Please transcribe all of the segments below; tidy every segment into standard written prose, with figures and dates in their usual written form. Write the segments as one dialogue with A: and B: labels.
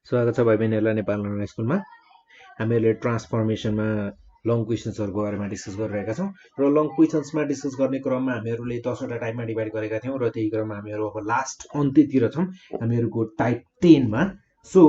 A: स्वागत छ भाइ बहिनीहरुलाई नेपाल नर्मल स्कुलमा। हामीले ट्रान्सफर्मेसनमा लङ क्वेशन्सहरुको बारेमा डिस्कस गरिरहेका छौं र लङ क्वेशन्समा डिस्कस गर्ने क्रममा हामीहरुले 10 वटा टाइपमा डिभाइड गरेका थियौं र त्यही क्रममा हामीहरु अब लास्ट अन्त्यतिर छौं हामीहरुको टाइप 10 मा। सो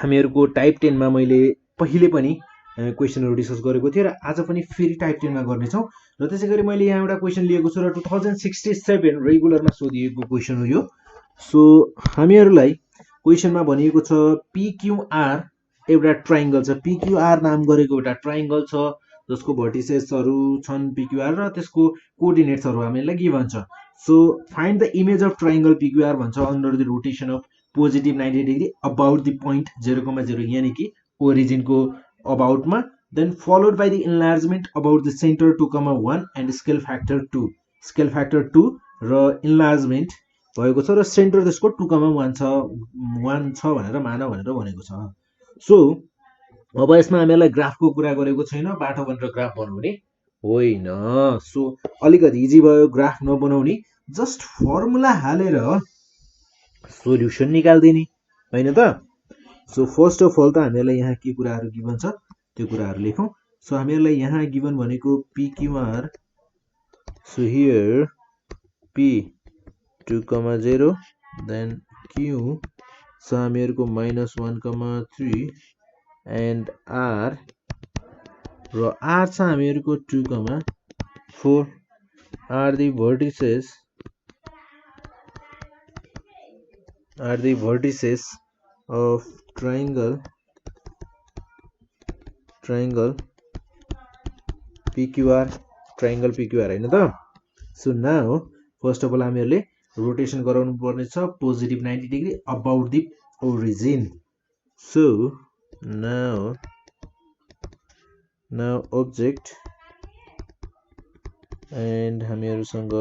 A: हामीहरुको टाइप 10 मा मैले पहिले पनि क्वेशनहरु डिस्कस गरेको थिए र आज पनि फेरि टाइप 10 मा गर्ने छौं र त्यसैगरी मैले यहाँ एउटा क्वेशन लिएको छु र 2067 रेगुलरमा सोधिएको क्वेशन हो यो। सो हामीहरुलाई क्वेशनमा भनिएको छ PQR एउटा ट्रायंगल छ, PQR नाम गरेको एउटा ट्रायंगल छ जसको भर्टिसेसहरु छन् PQR र त्यसको कोअर्डिनेट्सहरु हामीलाई गिभन छ। So find the image of triangle PQR भन्छ under the rotation of positive 90 degree about the point 0,0 यानी कि ओरिजिन को अबाउट मा, then followed by the enlargement about the centre 2,1 and scale factor 2 र इन्लार्जमेन्ट भएको छ र सेन्टर त्यसको 2,1 छ भनेर मान भनेर भनेको छ। सो अब यसमा हामीलाई ग्राफको कुरा गरेको छैन, बाटो भनेर ग्राफ बनाउने होइन। सो अलिकति इजी भयो ग्राफ नबनाउने, जस्ट फर्मुला हालेर सोल्युसन निकाल्दिने हैन त। सो फर्स्ट अफ अल त हामीलाई यहाँ के कुराहरु गिभन छ त्यो कुराहरु लेखौं। सो हामीलाई यहाँ गिभन भनेको PQR, so here P 2,0 then Q, so हामीहरुको -1,3 and R र R छ हामीहरुको 2,4 are the vertices of triangle PQR हैन त। So now first of all हामीहरुले रोटेसन गराउनु पर्ने छ positive 90 degree about the origin. So now object and हामीहरुसँग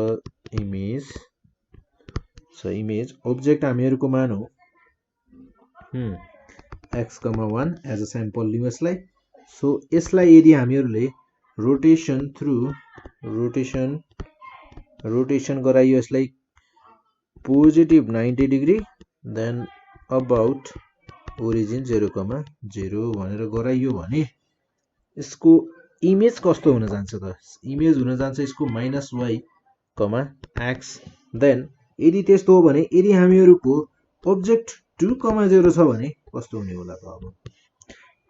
A: image. So image object हामीहरुको मान हो x,1 एज अ स्याम्पल लिउँ यसलाई। सो यसलाई यदि हामीहरुले रोटेसन गराइयो यसलाई positive 90 degree then about origin 0,0 भनेर गराइयो भने यसको इमेज कस्तो हुन जान्छ त? इमेज हुन जान्छ यसको -y,x। देन यदि त्यस्तो हो भने यदि हामीहरुको ऑब्जेक्ट 2,0 छ भने कस्तो हुने होला त? अब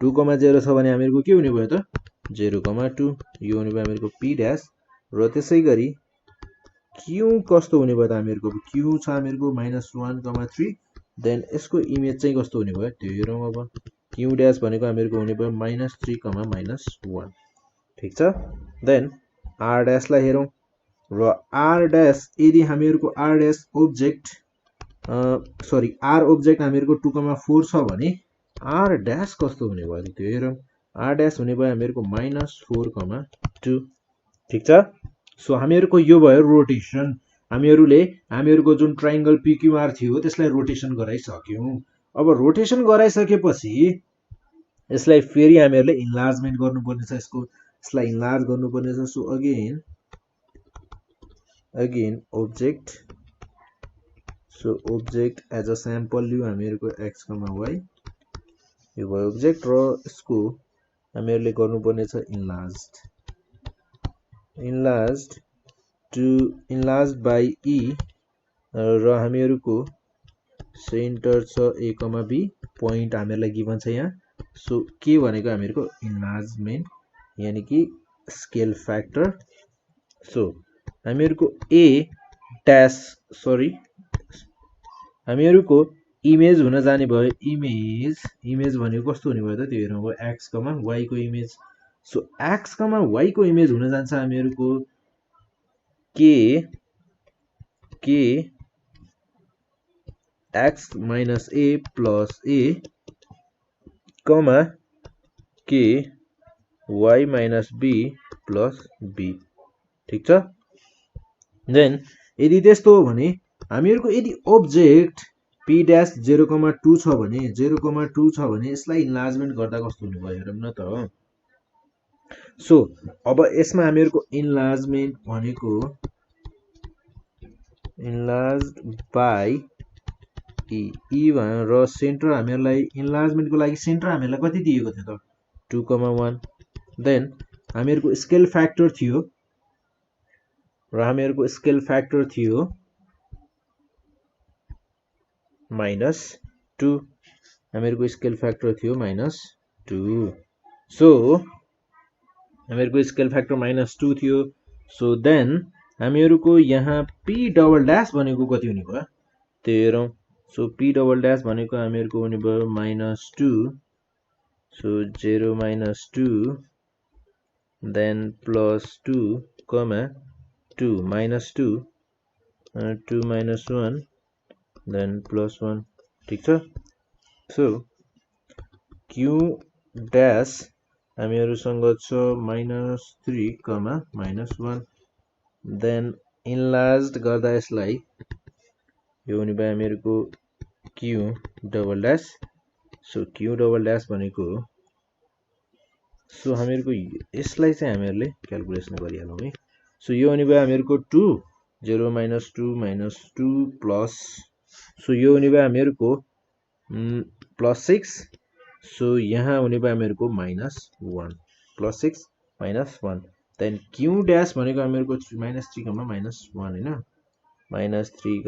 A: 2,0 छ भने हामीहरुको के हुने भयो त 0,2 यो हुने भयो हामीहरुको P डैश र त्यसैगरी Q कस्तो हुने भयो त हामीहरुको Q छ हामीहरुको -1,3 देन यसको इमेज चाहिँ कस्तो हुने भयो त्यो हेरौं। अब Q डैश भनेको हामीहरुको हुने भयो -3,-1 ठीक छ। देन R डैश लाई हेरौं र R डैश यदि हामीहरुको R dash object R object हामीहरुको 2,4 छ भने R डैश कस्तो हुने भयो त्यो हेरौं। R डैश हुने भयो हामीहरुको -4,2 ठीक छ। सो हामीहरुको यो भयो रोटेसन। हामीहरुको जुन ट्रायंगल PQR थियो त्यसलाई रोटेसन गराइसक्यौं। अब रोटेसन गराइसकेपछि यसलाई फेरि हामीहरुले इन्लार्जमेन्ट गर्नुपर्ने छ, यसलाई इन्लार्ज गर्नुपर्ने छ। So again object, so object as a sample लियौ हामीहरुको x,y यो भयो ऑब्जेक्ट र यसको हामीहरुले गर्नुपर्ने छ इन्लार्ज्ड बाइ E र हामीहरुको सेन्टर छ A,B पोइन्ट हामीहरुलाई गिभन छ यहाँ। सो के भनेको हामीहरुको इन्लार्जमेन्ट यानी कि स्केल फ्याक्टर। सो हामीहरुको हामीहरुको इमेज हुन जाने भयो इमेज भनेको कस्तो हुने भयो त त्यो हेरौँ। x,y को इमेज। सो x,y को इमेज हुन जान्छ हामीहरुको k x minus a plus a k y minus b plus b ठीक छ। देन यदि त्यस्तो हो भने हामीहरुको यदि ऑब्जेक्ट P डैश 0,2 छ भने यसलाई इन्लार्जमेन्ट गर्दा कस्तो हुने भयो हेरौँ न त। सो अब यसमा हामीहरुको इन्लार्जमेन्ट भनेको इन्लार्ज्ड बाइ ई भयो र सेन्टर हामीहरुलाई इन्लार्जमेन्टको लागि सेन्टर हामीहरुलाई कति दिएको थियो त 2,1 देन हामीहरुको स्केल फ्याक्टर थियो र हामीहरुको स्केल फ्याक्टर थियो -2 हामीहरुको स्केल फ्याक्टर थियो -2 सो हामीहरुको स्केल फ्याक्टर -2 थियो सो देन हामीहरुको यहाँ p डबल ड्याश भनेको कति हुने भयो 13 सो p डबल ड्याश भनेको हामीहरुको हुने भयो -2 सो 0 -2 देन +2 2 -2 2 -1 देन +1 ठीक छ सो q ड्याश हामीहरुसँग छ -3 -1 देन इन्लार्ज्ड गर्दा यसलाई यो हुने भयो हामीहरुको q double dash so q double dash भनेको सो हामीहरुको यसलाई चाहिँ हामीहरुले क्याल्कुलेसन गरिहालौं है सो यो हुने भयो हामीहरुको 2 0 -2 प्लस सो यो हुने भयो हामीहरुको +6 सो यहाँ हुने भयो हामीहरुको -1 +6 -1 देन q ड्याश भनेको हामीहरुको -3 -1 हैन -3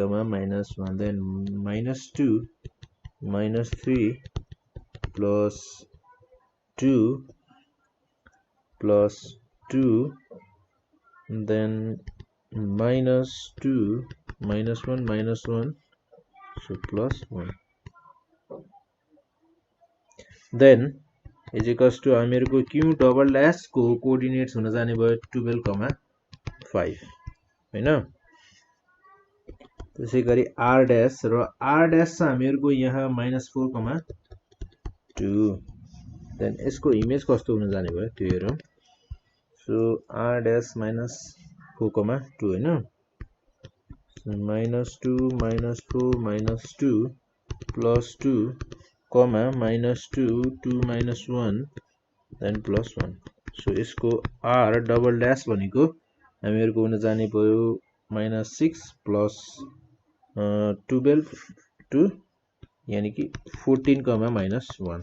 A: -1 then -2 -3 plus 2 plus 2 then -2 -1 so +1 then is equals to हामीहरुको q double dash को कोअर्डिनेट्स हुन जाने भयो 12,5 हैन त्यसैगरी r ड्याश र r ड्याश छ हामीहरुको यहाँ -4,2 देन यसको इमेज कस्तो हुन जाने भयो त्यो हेरौं सो r ड्याश -4,2 हैन so -2 -4 -2 +2 -2 2 -1 then +1 so यसको r डबल ड्याश भनेको हामीहरुको हुन जाने भयो -6 plus 12 2 यानी कि 14, -1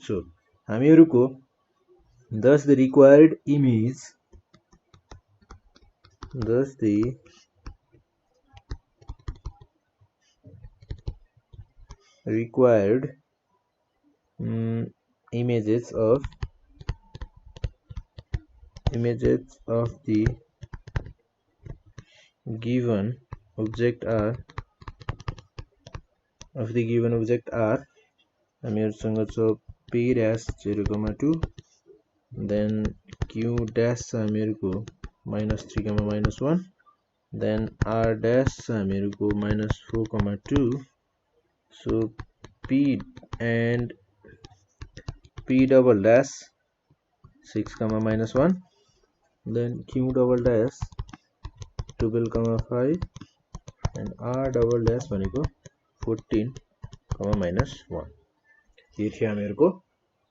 A: so हामीहरुको thus the required image images of the given object are हामीहरुसँग छ p dash 0,2 then q dash हामीहरुको -3, -1 then r dash हामीहरुको -4,2 so p and p double dash 6, -1 then q double dash 12,5 and r double dash भनेको 14, -1 यो थियो हामीहरुको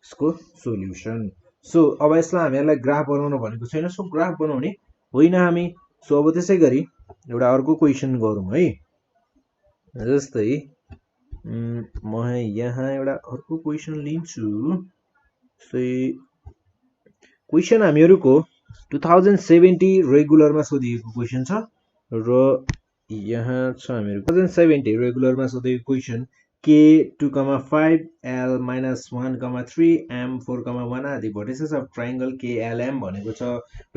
A: यसको solution so अब यसलाई हामीहरुलाई graph बनाउन भनेको छैन सो ग्राफ बनाउने होइन हामी सो अब त्यसैगरी एउटा अर्को क्वेशन गरौँ है जस्तै म यहाँ एउटा अर्को क्वेशन लिन्छु सो क्वेशन हामीहरुको 2070 रेगुलरमा सोधिएको क्वेशन छ र यहाँ छ हामीहरुको 2070 रेगुलरमा सोधिएको क्वेशन k 2,5 l -1,3 m 4,1 आदि vertices of triangle KLM भनेको छ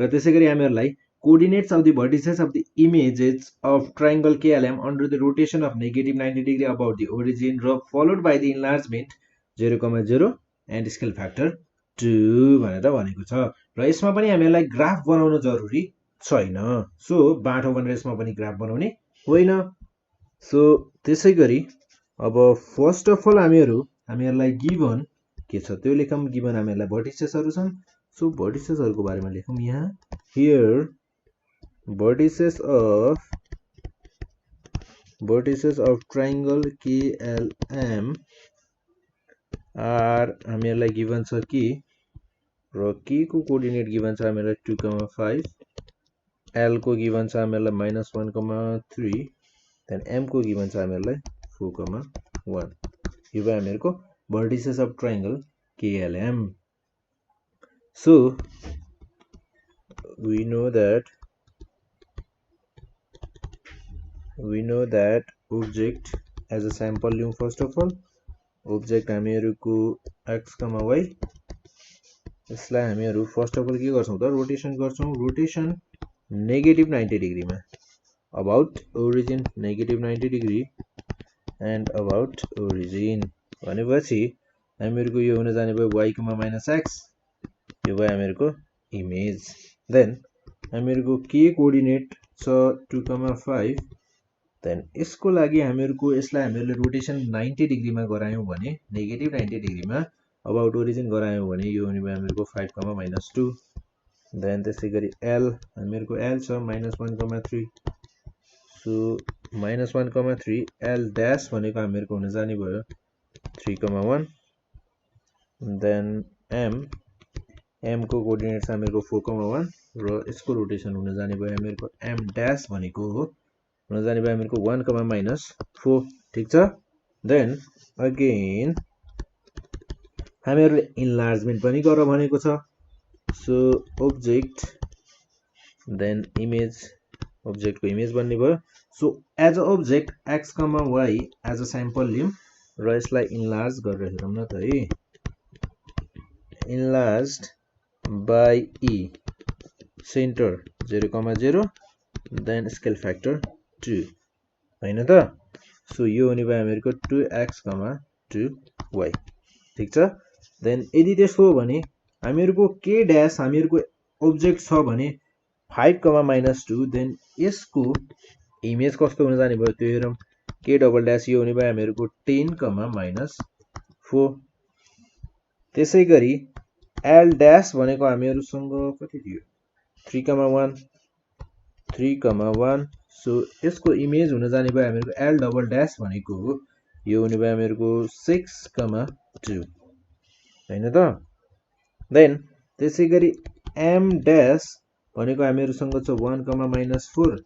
A: र त्यसैगरी हामीहरुलाई coordinates of the vertices of the images of triangle KLM under the rotation of -90 degree about the origin followed by the enlargement 0,0 and scale factor 2 भनेर भनेको छ र यसमा पनि हामीहरुलाई ग्राफ बनाउन जरुरी छैन सो बाटो भनेर यसमा पनि ग्राफ बनाउने होइन सो त्यसैगरी अब फर्स्ट अफ अल हामीहरुलाई गिवन के छ त्यो लेखौं गिवन हामीहरुलाई भर्टिसेसहरु छन् सो भर्टिसेसहरुको बारेमा लेखौं यहाँ here vertices of triangle KLM are हामीहरुलाई गिवन छ कि र k को कोअर्डिनेट गिवन छ हामीहरुलाई 2,5 l को गिवन छ हामीहरुलाई -1,3 देन m को गिवन छ हामीहरुलाई 4,1 यो भयो हामीहरुको vertices of triangle KLM. So we know that object as a sample limb. First of all, object हामीहरुको x, y यसलाई हामीहरु फर्स्ट अफ अल के गर्छौं त रोटेसन गर्छौं. रोटेसन नेगेटिभ 90 डिग्री मा about origin negative 90 degree and about origin भनेपछि हामीहरुको यो हुन जाने भयो y, -x यो भयो हामीहरुको इमेज. देन हामीहरुको के कोअर्डिनेट छ 2,5 देन यसको लागि हामीहरुको यसलाई हामीहरुले रोटेसन 90 डिग्री मा गरायौं भने नेगेटिभ 90 डिग्री मा अबाउट ओरिजिन गरायौं भने यो हुने भयो हामीहरुको 5,-2 देन त्यसैगरी l हामीहरुको l छ -1,3 सो -1,3 l ड्याश भनेको हामीहरुको हुन जाने भयो 3,1 देन m को कोअर्डिनेट छ हामीहरुको 4,1 र यसको रोटेसन हुन जाने भयो हामीहरुको m ड्याश भनेको हो हुन जाने भयो हामीहरुको 1,-4 ठीक छ. देन अगेन हामीहरुले इन्लार्जमेन्ट पनि गर भनेको छ. So object then image object को इमेज बन्ने भयो. So as a object x, y as a sample limb र यसलाई इन्लार्ज गरेर हेरौं न त है. Enlarged by e centre 0,0 then scale factor 2 हैन त. सो यो हुने भयो हामीहरुको 2x, 2y ठीक छ. देन यदि त्यसो हो भने हामीहरुको k ड्याश हामीहरुको ऑब्जेक्ट छ भने 5,-2 देन यसको इमेज कस्तो हुन जाने भयो त्यो हेरौं. k डबल ड्याश यो हुने भयो हामीहरुको 10,-4 त्यसैगरी l ड्याश भनेको हामीहरुसँग कति थियो 3,1 सो यसको इमेज हुन जाने भयो हामीहरुको l डबल ड्याश भनेको यो हुने भयो हामीहरुको 6,2 हैन त. देन त्यसैगरी m ड्याश भनेको हामीहरुसँग छ 1,-4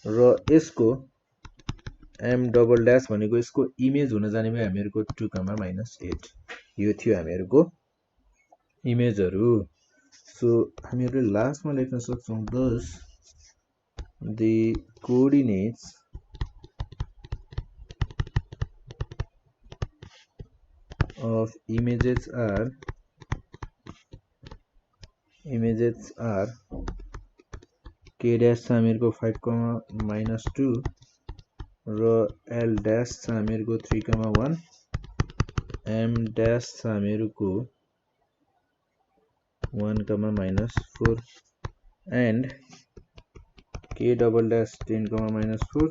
A: र यसको m डबल ड्याश भनेको यसको इमेज हुन जाने भयो हामीहरुको 2,-8 यो थियो हामीहरुको इमेजहरु. सो हामीहरुले लास्टमा लेख्न सक्छौं thus the coordinates of images are k dash छ हामीहरुको 5,-2 र l dash छ हामीहरुको 3,1 m dash छ हामीहरुको 1,-4 and k double dash 10,-4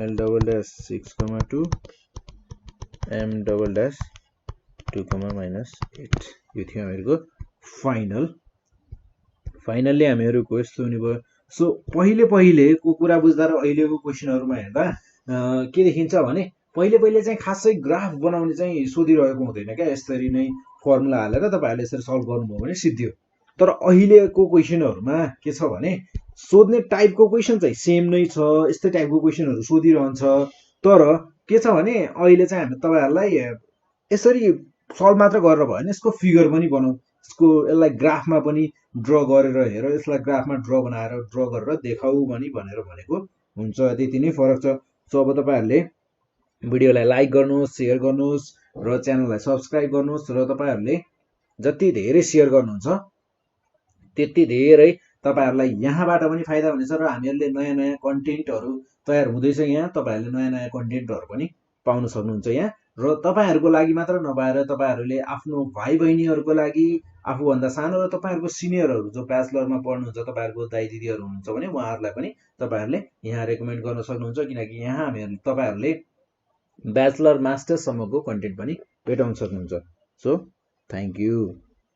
A: l double dash 6,2 m double dash 2,-8 यो थियो हामीहरुको फाइनली हामीहरुको यस्तो हुने भयो. सो पहिले को कुरा बुझ्दा र अहिलेको क्वेशनहरुमा हेर्दा के देखिन्छ भने पहिले चाहिँ खासै ग्राफ बनाउने चाहिँ सोधिरहेको हुँदैन क्या. यसरी नै फर्मुला हालेर तपाईहरुले यसरी सल्भ गर्नुभयो भने सिद्धियो. तर अहिलेको क्वेशनहरुमा के छ भने सोध्ने टाइपको क्वेशन चाहिँ सेम नै छ. यस्तै टाइपको क्वेशनहरु सोधिरहन्छ. तर के छ भने अहिले चाहिँ हामी तपाईहरुलाई यसरी सल्भ मात्र गरेर भएन यसको फिगर पनि बनाऊ. यसको यसलाई ग्राफमा पनि ड्र गरेर हेर. यसलाई ग्राफमा ड्र गरेर देखाऊ भनेर भनेको हुन्छ. त्यति नै फरक छ. सो अब तपाईहरुले भिडियोलाई लाइक गर्नुहोस्, शेयर गर्नुहोस् र च्यानललाई सब्स्क्राइब गर्नुहोस् र तपाईहरुले जति धेरै शेयर गर्नुहुन्छ त्यति धेरै तपाईहरुलाई यहाँबाट पनि फाइदा हुनेछ र हामीहरुले नयाँ कन्टेन्टहरु तयार हुँदैछ. यहाँ तपाईहरुले नयाँ कन्टेन्टहरु पनि पाउन सक्नुहुन्छ यहाँ. र तपाईहरुको लागि मात्र नभएर तपाईहरुले आफ्नो भाइ बहिनीहरुको लागि, आफूभन्दा सानो र तपाईहरुको सिनियरहरु जो ब्याचलरमा पढ्नुहुन्छ, तपाईहरुको दाइ दिदीहरु हुनुहुन्छ भने उहाँहरुलाई पनि तपाईहरुले यहाँ रेकमेन्ड गर्न सक्नुहुन्छ. किनकि यहाँ तपाईहरुले ब्याचलर मास्टर्स सम्मको कन्टेन्ट पनि भेटाउन सक्नुहुन्छ. So thank you.